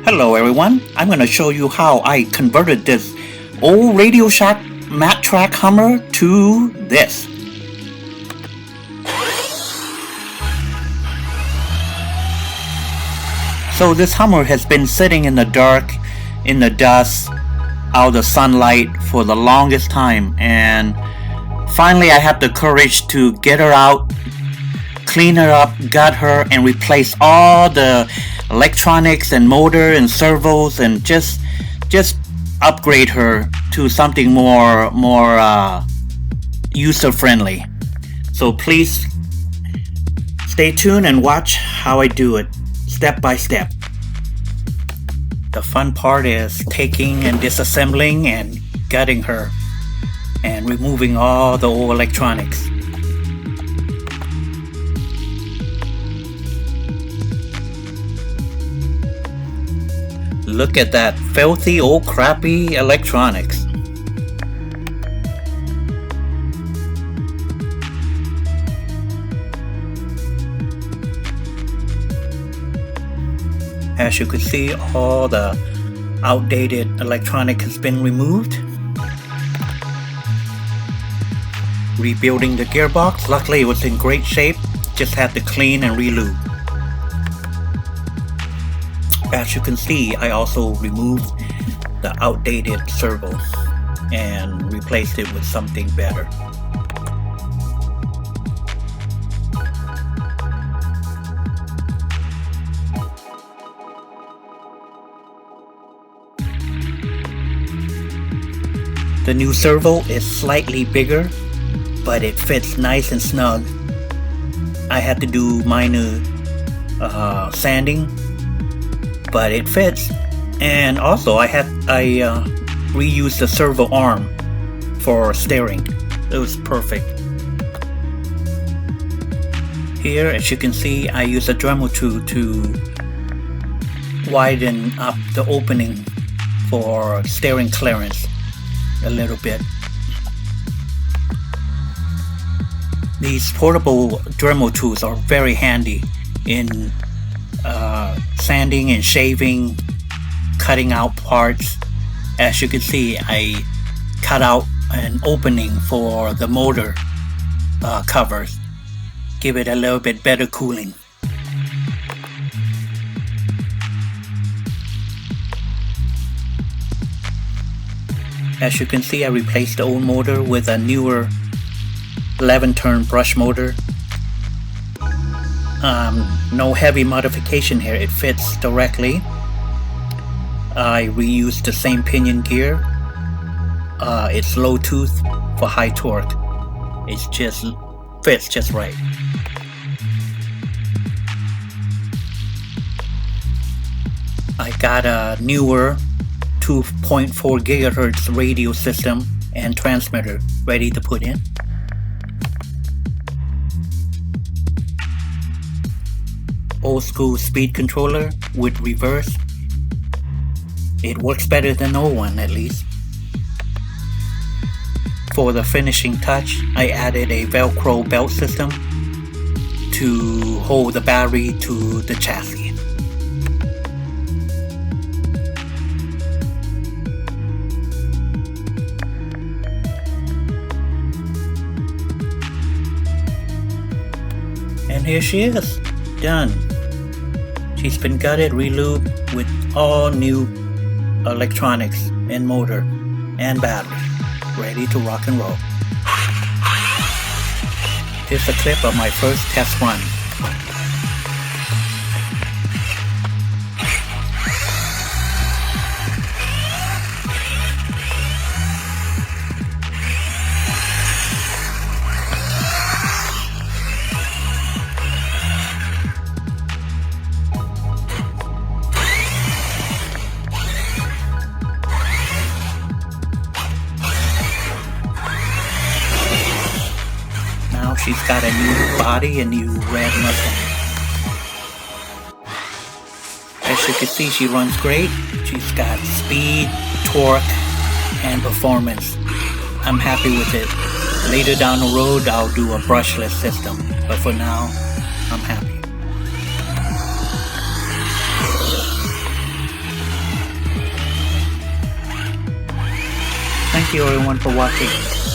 Hello everyone, I'm going to show you how I converted this old Radio Shack Mattracks Hummer to this. So this Hummer has been sitting in the dark, in the dust, out of the sunlight for the longest time, and finally I had the courage to get her out, clean her up, gut her, and replace all the electronics and motor and servos, and just upgrade her to something more user friendly. So please stay tuned and watch how I do it step by step. The fun part is taking and disassembling and gutting her and removing all the old electronics. Look at that filthy old crappy electronics. As you can see, all the outdated electronic has been removed. Rebuilding the gearbox, luckily it was in great shape, just had to clean and re-lube. As you can see, I also removed the outdated servo and replaced it with something better. The new servo is slightly bigger, but it fits nice and snug. I had to do minor sanding, but it fits. And also I reused the servo arm for steering. It was perfect. Here, as you can see, I use a Dremel tool to widen up the opening for steering clearance a little bit. These portable Dremel tools are very handy in sanding and shaving, cutting out parts. As you can see, I cut out an opening for the motor covers, give it a little bit better cooling. As you can see, I replaced the old motor with a newer 11-turn brush motor. No heavy modification here, it fits directly. I reused the same pinion gear. It's low tooth for high torque. It just fits just right. I got a newer 2.4 gigahertz radio system and transmitter ready to put in. Old school speed controller with reverse. It works better than the old one, at least. For the finishing touch, I added a Velcro belt system to hold the battery to the chassis. And here she is, done. She's been gutted, re-lubed with all new electronics and motor and battery, ready to rock and roll. Here's a clip of my first test run. She's got a new body, a new red Mustang. As you can see, she runs great. She's got speed, torque, and performance. I'm happy with it. Later down the road, I'll do a brushless system, but for now, I'm happy. Thank you everyone for watching.